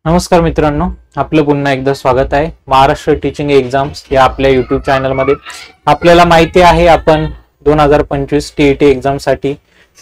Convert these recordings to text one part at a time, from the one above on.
नमस्कार मित्रांनो, आपलं पुन्हा एकदा स्वागत आहे महाराष्ट्र टीचिंग एक्झाम्स या आपल्या YouTube चॅनलमध्ये। आपल्याला माहिती आहे आपण 2025 TET एक्झाम साठी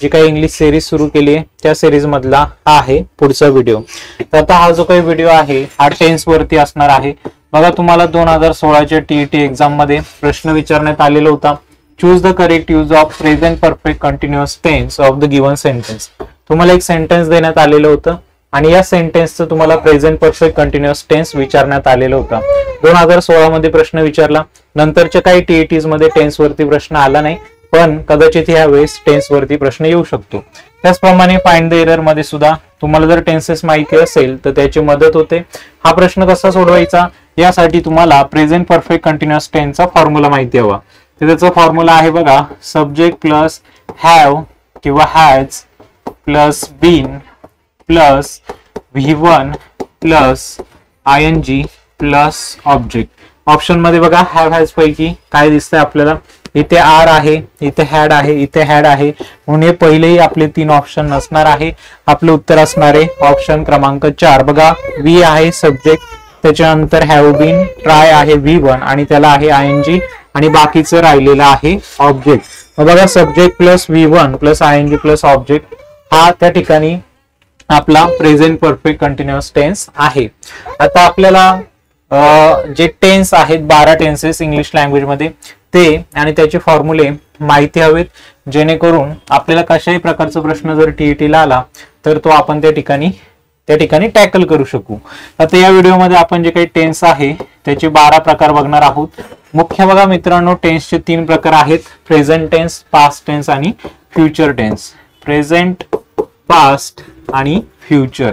जी काही इंग्लिश सिरीज सुरू केली आहे त्या सिरीज मधला हा आहे पुढचा व्हिडिओ। तर आता हा जो काही व्हिडिओ आहे हा टेन्स वरती असणार आहे। बघा, तुम्हाला 2016 च्या TET एक्झाम मध्ये प्रश्न विचारण्यात आलेला होता, choose the correct use of present perfect continuous tense of the given sentence. तुम्हाला एक सेंटेन्स देण्यात आलेलं होतं आणि या सेंटेन्सचं तुम्हाला प्रेझेंट परफेक्ट कंटिन्युअस टेन्स विचारण्यात आलेलं होतं। 2016 मध्ये प्रश्न विचारला, नंतरच्या काही TETs मध्ये टेन्स वरती प्रश्न आला नाही, पण कदाचित या वेळेस टेन्स वरती प्रश्न येऊ शकतो। त्याचप्रमाणे फाइंड द एरर मध्ये सुद्धा तुम्हाला जर टेन्सेस माहिती असेल तर त्याची मदत होते। हा प्रश्न कसा सोडवायचा यासाठी तुम्हाला प्रेझेंट परफेक्ट कंटिन्युअस टेन्सचा फॉर्म्युला माहिती हवा। तर त्याचा फॉर्म्युला आहे बघा, सब्जेक्ट प्लस हॅव किंवा has plus been plus V1 plus ING plus object. Option मध्ये बघा हॅव हॅज पैकी काय दिसतंय आपल्याला, इथे आर आहे, इथे हॅड आहे, इथे हॅड आहे, म्हणून हे पहिलेही आपले 3 ऑप्शन नसणार आहे। आपलं उत्तर असणार आहे ऑप्शन क्रमांक 4। बघा, V आहे सब्जेक्ट, त्याच्यानंतर हॅव बीन, ट्राय आहे V1 आणि त्याला आहे ING आणि बाकीचं राहिलेलं आहे ऑब्जेक्ट। बघा, subject plus V1 plus ING plus object हा त्या ठिकाणी आपला प्रेझेंट परफेक्ट कंटिन्युअस टेन्स आहे। आता आपल्याला जे टेन्स आहेत 12 टेन्सेस इंग्लिश लँग्वेज मध्ये ते आणि त्याचे फॉर्म्युले माहिती हवेत, जेणेकरून आपल्याला कशाही प्रकारचा प्रश्न जर TET ला आला तर तो आपण त्या ठिकाणी टॅकल करू शकू। आता या व्हिडिओमध्ये आपण जे काही टेन्स आहे त्याचे 12 प्रकार बघणार आहोत। मुख्य बघा मित्रांनो, टेन्सचे 3 प्रकार आहेत, प्रेझेंट टेन्स, पास्ट टेन्स आणि फ्युचर टेन्स। प्रेझेंट, पास्ट आणि फ्युचर।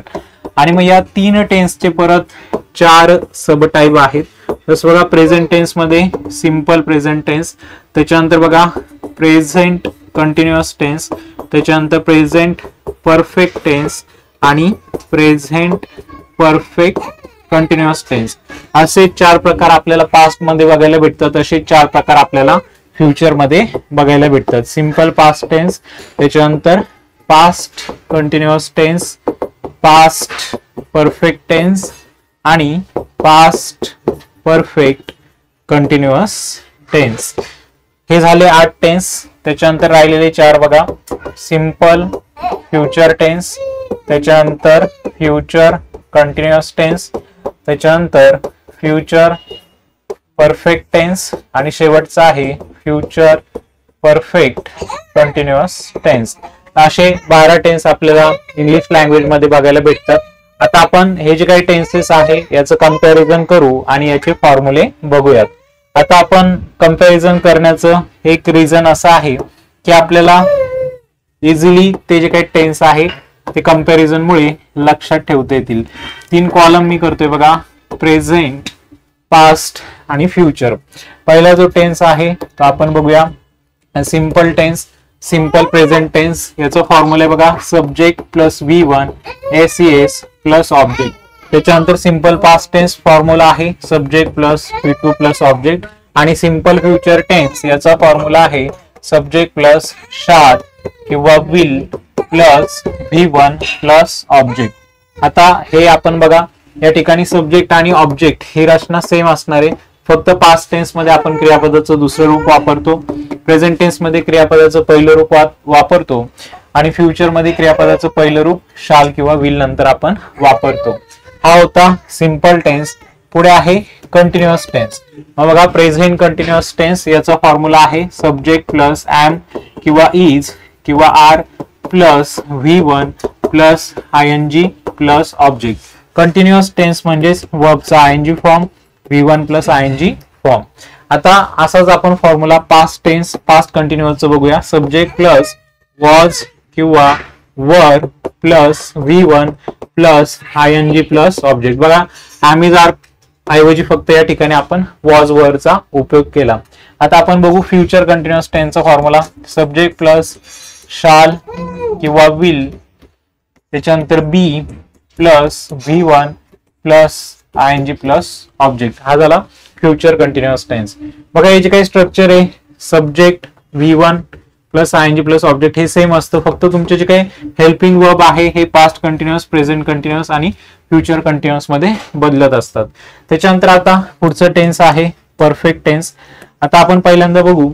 आणि मग या 3 टेन्सचे परत 4 सब टाइप आहेत। जसं बघा, प्रेझेंट टेन्स मध्ये सिंपल प्रेझेंट टेन्स, त्याच्यानंतर बघा प्रेझेंट कंटिन्युअस टेन्स, त्याच्यानंतर प्रेझेंट परफेक्ट टेन्स आणि प्रेझेंट परफेक्ट कंटिन्युअस टेन्स। असे 4 प्रकार आपल्याला पास्ट मध्ये बघायला भेटतात, असे 4 प्रकार आपल्याला फ्युचर मध्ये बघायला भेटतात। सिंपल पास्ट टेन्स, त्याच्यानंतर past continuous tense, past perfect tense आणि पास्ट परफेक्ट कंटिन्युअस टेन्स। हे झाले 8 टेन्स। त्याच्यानंतर राहिलेले 4 बघा, सिंपल फ्युचर टेन्स, त्याच्यानंतर फ्युचर कंटिन्युअस टेन्स, त्याच्यानंतर फ्युचर परफेक्ट टेन्स आणि शेवटचा आहे फ्युचर परफेक्ट कंटिन्युअस टेन्स। असे 12 टेन्स आपल्याला इंग्लिश लँग्वेज मध्ये बघायला भेटतात। आता आपण हे जे काही टेन्सेस आहे याचं कंपॅरिझन करू आणि याचे फॉर्म्युले बघूयात। आता आपण कंपॅरिझन करण्याचं एक रिझन असं आहे की आपल्याला इझिली ते जे काही टेन्स आहे ते कंपॅरिझन मुळे लक्षात ठेवता येतील। 3 कॉलम मी करतोय बघा, प्रेझेंट, पास्ट आणि फ्युचर। पहिला जो टेन्स आहे तो आपण बघूया, simple tense, simple present tense. याचा फॉर्म्युला बघा, subject plus V1 SES plus object. त्याच्यानंतर सिंपल पास्ट टेन्स फॉर्म्युला आहे subject plus V2 plus object आणि सिंपल फ्युचर टेन्स याचा फॉर्म्युला आहे सब्जेक्ट प्लस शाल किंवा will plus V1 plus object. आता हे आपण बघा, या ठिकाणी सब्जेक्ट आणि ऑब्जेक्ट ही रचना सेम असणार आहे, फक्त पास्ट टेन्स मध्ये आपण क्रियापदाचं दुसरं रूप वापरतो, प्रेझेंट टेन्स मध्ये क्रियापदाचं पहिलं रूप वापरतो आणि फ्युचर मध्ये क्रियापदाचं पहिलं रूप शाल किंवा विल नंतर आपण वापरतो। हा होता सिंपल टेन्स। पुढे आहे कंटिन्युअस टेन्स। मग बघा, प्रेझेंट कंटिन्युअस टेन्स याचा फॉर्म्युला आहे सब्जेक्ट प्लस एम किंवा इज किंवा are plus V1 plus ING plus object. Continuous tense म्हणजे वर्बचा ING form, V1 plus ING form. आता असाच आपण फॉर्म्युला पास्ट टेन्स, पास्ट कंटिन्युअसचं बघूया, सब्जेक्ट प्लस वॉज किंवा were plus V1 plus ING plus object. बघा, एम इज आर ऐवजी फक्त या ठिकाणी आपण वॉज वरचा उपयोग केला। आता आपण बघू फ्युचर कंटिन्युअस टेन्सचा फॉर्म्युला, सब्जेक्ट प्लस शाल किंवा विल, त्याच्यानंतर be plus V1 plus ING plus object. हा झाला फ्युचर कंटिन्युअस टेन्स। बघा, हे जे काही स्ट्रक्चर आहे, subject V1 plus I N G plus object हे सेम असतं, फक्त तुमचे जे काही हेल्पिंग वर्ब आहे हे पास्ट कंटिन्युअस, प्रेझेंट कंटिन्युअस आणि फ्युचर कंटिन्युअस मध्ये बदलत असतात. त्याच्यानंतर आता पुढचं टेन्स आहे परफेक्ट टेन्स. आता आपण पहिल्यांदा बघू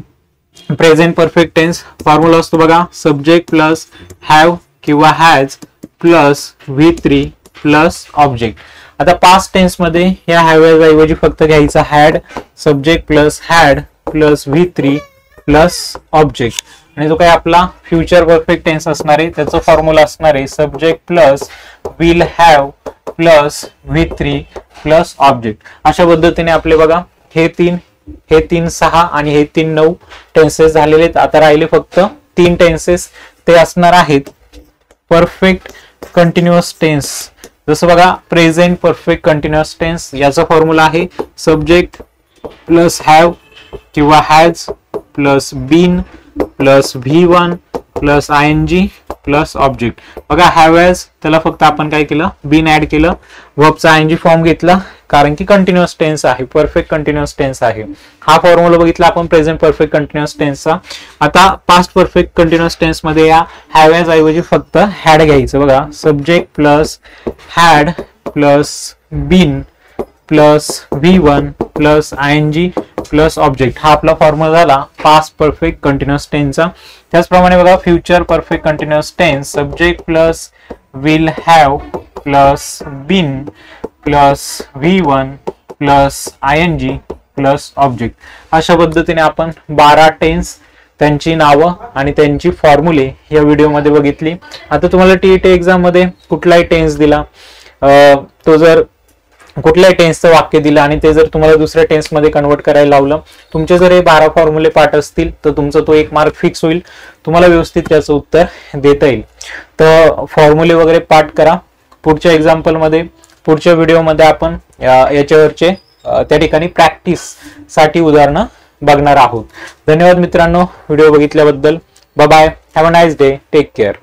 प्रेझेंट परफेक्ट टेन्स. फॉर्म्युला असतो बघा, सब्जेक्ट प्लस हॅव किंवा has plus V3 plus object. आता पास्ट टेन्स मध्ये या हॅव ऐवजी फक्त घ्यायचा had, subject plus had plus V3 plus object. आणि जो काही आपला फ्युचर परफेक्ट टेन्स असणार आहे त्याचा फॉर्म्युला असणार आहे subject plus will have plus V3 plus object. अशा पद्धतीने आपले बघा हे 3 6 आणि हे 3 9 टेन्सेस झालेले आहेत. आता राहिले फक्त 3 टेन्सेस, ते असणार आहेत परफेक्ट कंटिन्युअस टेन्स. जसं बघा प्रेझेंट परफेक्ट कंटिन्युअस टेन्स, याचा फॉर्म्युला आहे सब्जेक्ट प्लस हॅव किंवा has plus been plus V1 plus ING plus object. बघा हॅव हॅज त्याला फक्त आपण काय केलं, बीन ऍड केलं, वर्बचा ING फॉर्म घेतला कारण की कंटिन्युअस टेन्स आहे, परफेक्ट कंटिन्युअस टेन्स आहे. हा फॉर्म्युला बघितला आपण प्रेझेंट परफेक्ट कंटिन्युअस टेन्सचा. आता पास्ट परफेक्ट कंटिन्युअस टेन्स मध्ये या हॅव हॅज ऐवजी फक्त हॅड घ्यायचं. बघा subject plus had plus been plus V1 plus ING plus object. हा आपला फॉर्म्युला झाला पास्ट परफेक्ट कंटिन्युअस टेन्सचा. त्याचप्रमाणे बघा future perfect continuous tense, subject plus will have plus been plus V1 plus ING plus object. अशा पद्धतीने आपण 12 tense, त्यांची नावं आणि त्यांची फॉर्म्युले या व्हिडिओमध्ये बघितली. आता तुम्हाला TET एक्झाम मध्ये कुठलाही टेन्स दिला, तो जर कुठल्याही टेन्सचं वाक्य दिलं आणि ते जर तुम्हाला दुसऱ्या टेन्स मध्ये कन्वर्ट करायला लावलं, तुमचे जर हे 12 फॉर्म्युले पाठ असतील तर तुमचा तो 1 मार्क फिक्स होईल, तुम्हाला व्यवस्थित त्याचं उत्तर देता येईल. तर फॉर्म्युले वगैरे पाठ करा. पुढच्या एक्झाम्पल मध्ये, पुढच्या व्हिडिओमध्ये आपण याच्यावरचे त्या ठिकाणी प्रॅक्टिस साठी उदाहरणं बघणार आहोत. धन्यवाद मित्रांनो व्हिडिओ बघितल्याबद्दल. Bye bye, have a nice day, take care.